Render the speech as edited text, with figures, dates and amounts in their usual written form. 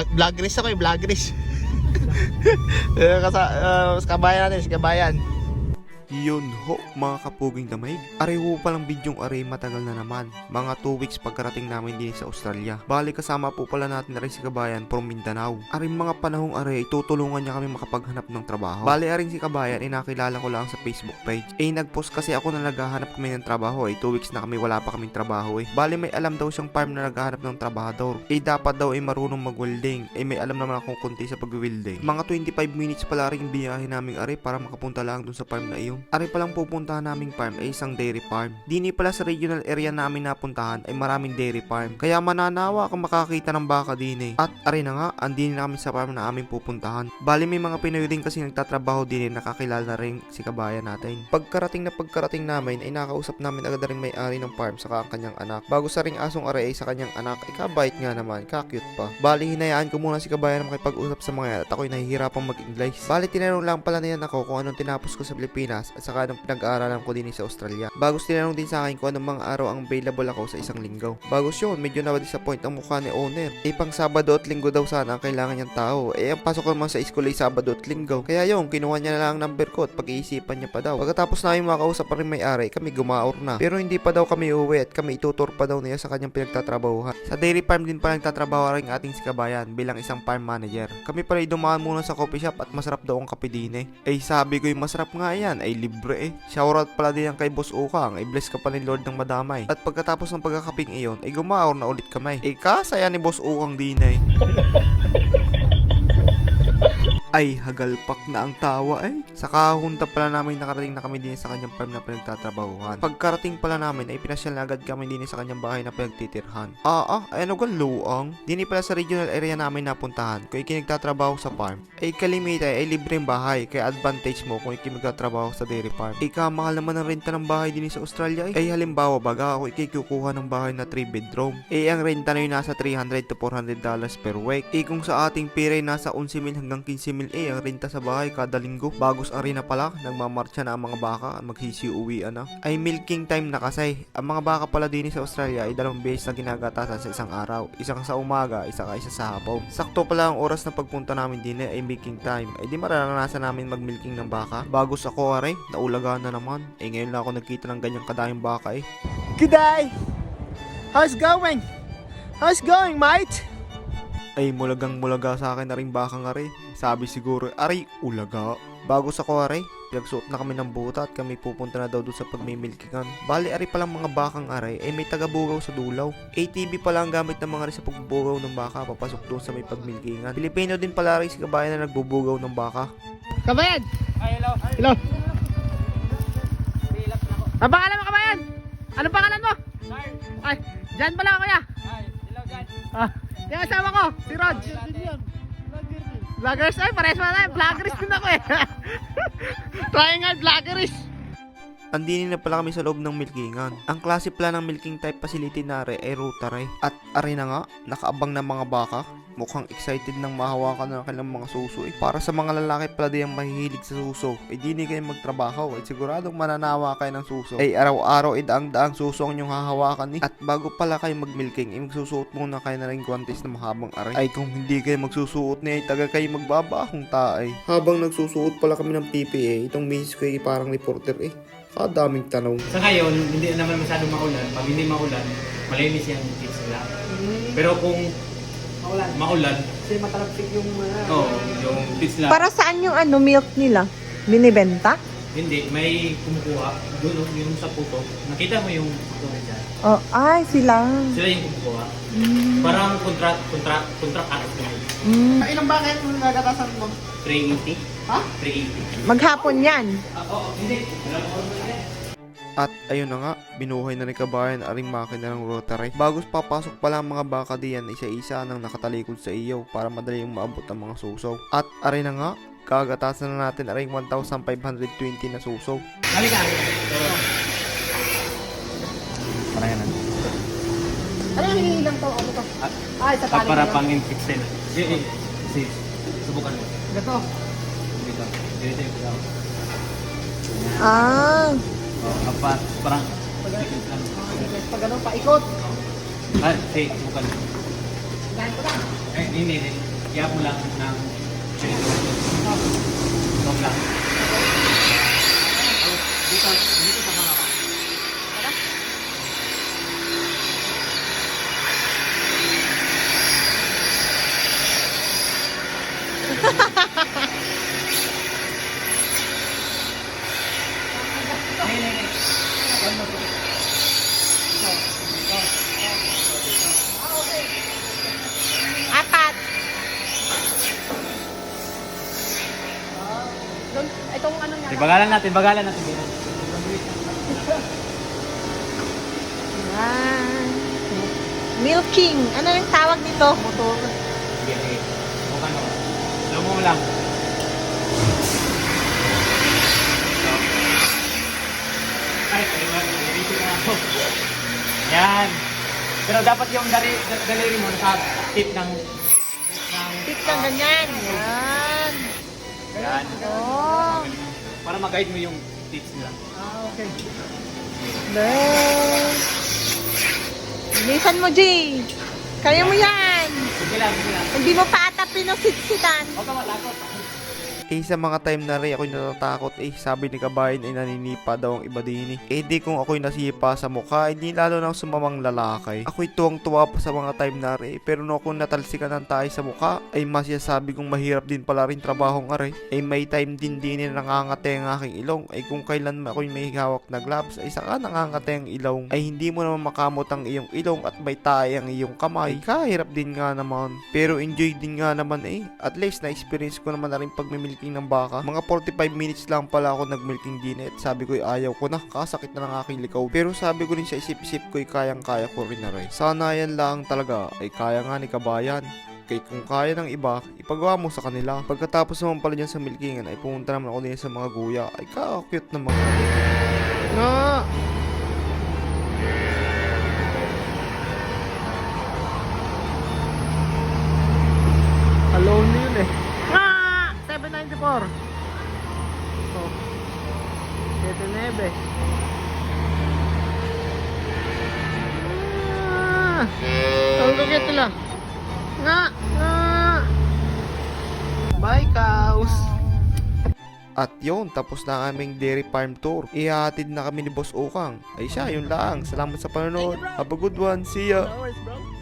Vlog race ako eh, vlog race. Kabayan natin, kabayan. Yun ho, mga kapuging damay. Areho palang bidyong are matagal na naman. Mga 2 weeks pagkarating namin din sa Australia. Bali kasama po pala natin na rin si Kabayan from Mindanao. Aring mga panahong are, itutulungan niya kami makapaghanap ng trabaho. Bali aring si Kabayan, inakilala ko lang sa Facebook page. Nagpost kasi ako na naghahanap kami ng trabaho 2 weeks na kami wala pa kaming trabaho Bali may alam daw siyang farm na naghahanap ng trabahador. Dapat daw marunong mag-welding. May alam naman akong kunti sa pag-welding. Mga 25 minutes pala rin biyahe namin are para makapunta lang dun sa farm na iyon. Ari palang pupuntahan naming farm ay isang dairy farm. Dini pala sa regional area namin napuntahan ay maraming dairy farm. Kaya mananawa kung makakita ng baka din At ari na nga, andini na kami sa farm na aming pupuntahan. Bali may mga Pinoy din kasi nagtatrabaho din nakakilala na rin si Kabayan natin. Pagkarating namin ay nakausap namin agad rin may-ari ng farm saka ang kanyang anak. Bago sa ring asong ari ay sa kanyang anak, ikabait nga naman, kakute pa. Bali hinayaan ko muna si Kabayan na makipag-usap sa mga yan at ako'y nahihirapang mag-English. Bali tinanong lang pala niyan ako kung anong tinapos ko sa Pilipinas at saka anong pinag-aaralan ko din sa Australia. Bagos tinanong din sa akin kung anong mga araw ang available ako sa isang linggo. Bagos yun, medyo na-disappoint ang mukha ni owner. Pang Sabado at Linggo daw sana ang kailangan niyang tao. Ang pasok ko naman sa school ay Sabado at Linggo. Kaya yun, kinuha niya na lang ang number ko at pag-iisipan niya pa daw. Pagkatapos namin makausap pa rin may-ari, kami gumaor na. Pero hindi pa daw kami uuwi at kami itutur pa daw niya sa kanyang pinagtatrabahuhan. Sa dairy farm din pa nagtatrabaho rin ating si Kabayan bilang isang farm manager. Kami pala ay dumaan muna sa coffee shop at masarap daw ang kape din sabi ko yung masarap nga yan, ay libre Shoutout pala din yan kay Boss Ukang, bless ka pa ni Lord ng madamay. At pagkatapos ng pagkakaping iyon, ay gumaor na ulit kamay. Kasaya ni Boss Ukang din Ay, hagalpak na ang tawa Sa kahunta pala namin nakarating na kami din sa kanyang farm na pinagtatrabahuhan. Pagkarating pala namin ay pinasyal na agad kami din sa kanyang bahay na pinagtitirhan. Ano gan luang? Dini pala sa regional area namin napuntahan. Kung ikinagtatrabaho sa farm, ay kalimita ay libreng bahay. Kaya advantage mo kung ikinagtatrabaho sa dairy farm. Kamahal naman ang renta ng bahay din sa Australia ay halimbawa baga ako ikikukuha ng bahay na 3 bedroom. Ang renta na yun nasa $300 to $400 per week. Kung sa ating pira ay nasa 11,000 hanggang 15,000 ang renta sa bahay kada linggo. Bagos arena pala, nagmamarcha na ang mga baka, maghisi-uwian na. Ay milking time na kasi. Ang mga baka pala din sa Australia ay 2 beses na ginagatasan sa isang araw. Isang sa umaga, isa sa hapon. Sakto pala ang oras na pagpunta namin din ay milking time. Ay di mararanasan namin mag-milking ng baka. Bagos ako naulagaan na naman. Ngayon lang ako nagkita ng ganyang kadaming baka Good day! How's going? How's going, mate? Ay mulagang-mulaga sa akin na rin baka nga Sabi siguro, aray, ulaga. Bago sa ko pinagsuot na kami ng buta at kami pupunta na daw doon sa pagmimilkingan. Bali, ari palang mga bakang aray, may tagabugaw sa dulaw. ATV pala ang gamit ng mga rin sa pagbubugaw ng baka, papasok doon sa may pagmilkingan. Pilipino din pala rin si Kabayan na nagbubugaw ng baka. Kabayan! Ay, hello. Hello! Ang pangalan mo, Kabayan? Anong pangalan mo? Sir. Ay, dyan pala kuya. Ay, hello guys. Yung asawa ko, si Rod. Vloggers pares mo na vloggers din ako Trying hard vloggers. Andini na pala kami sa loob ng milkingan. Ang klase pala ng milking type facility na ay rotary. At ari na nga, nakaabang na mga baka. Mukhang excited nang mahawakan na kanilang mga suso Para sa mga lalaki pala din ang mahihilig sa suso di kayo magtrabaho siguradong mananawa kayo ng suso araw-araw daang-daang suso ang inyong hahawakan At bago pala kayo magmilking magsusuot muna kayo na rin guantes na mahabang aray kung hindi kayo magsusuot niya taga kayo magbabahong taay. Habang nagsusuot pala kami ng PPE itong misis ko parang reporter kadaming tanong. Sa ngayon, hindi naman masyadong maulan. Pag hindi maulan, malinis yung kids nila. Pero kung maulan, kasi matalapsik yung yung kids nila. Para saan yung milk nila? Binibenta? Hindi, may kumukuha. Doon yung sa puto. Nakita mo yung puto na dyan? Ay, sila. Sila yung kumukuha. Parang contract act na yun. Ilang bakit mo nagatasan mo? 380. Ha? 380. Maghapon yan. Hindi. At ayun na nga, binuhay na ni Kabayan aring makina ng rotary. Bagos papasok pala ang mga baka diyan isa-isa nang nakatalikod sa iyo para madali yung maabot ang mga suso. At aray na nga, kagatasan na natin aring 1,520 na suso. Halika. Parang yan. Ano yung hinihilang to? Ano to? Ay, sa tali Para na pang in-fixin. Subukan mo. Ito. Dito. Dito yung pagkaw. Parang Pag ano, paikot. subukan mo. Dahil ko lang. Hindi. Iyak mo lang ng Stop lang. Dito sa mga pa. Apat. Doon, itong ano niya. Bagalan natin dito. Yan. Milking. Ano yung tawag nito? Motor. Sige. Bukan mo. Slow mo lang. Ay, dito na ako. Yan. Pero dapat yung daliri mo nasa tip ng Tip lang ganyan. Yan. yan. Oh. Para mag-guide mo yung tips nila. Okay. Then, bilisan mo, Jay. Kaya mo yan. Sige lang. Hindi mo pa ata pinusitsitan. Huwag ka matakot. Sa mga time na rin ako'y natatakot sabi ni kabayan ay naninipa daw ang iba din di kung ako'y nasipa sa mukha di lalo nang sumamang lalaki. Ako'y tuwang-tuwa pa sa mga time na rin pero no kung natalsikan ng tayo sa mukha ay masyasabi kong mahirap din pala rin trabahong are may time din na nangangate ang aking ilong kung kailan ako'y may hawak na gloves saka nangangate ang ilong hindi mo naman makamot ang iyong ilong at may tae ang iyong kamay kahirap din nga naman pero enjoy din nga naman at least na-experience ko naman na rin pagmimilking ng baka. Mga 45 minutes lang pala ako nagmilking din sabi ko ayaw ko na, kasakit na ng aking likaw. Pero sabi ko rin sa isip-isip ko kayang-kaya ko rin na rin. Sana yan lang talaga kaya nga ni kabayan. Kung kaya ng iba, ipagawa mo sa kanila. Pagkatapos naman pala dyan sa milkingan pumunta naman ako din sa mga guya. Ka-cute naman. Na! Alone yun 794. Oh. 79. Ang gagawin nila. Nga! Bye, cows! At yun, tapos na ang aming dairy farm tour. Ihahatid na kami ni Boss Okang. Siya, yun lang. Salamat sa panonood. Have a good one. See ya! Flowers, bro.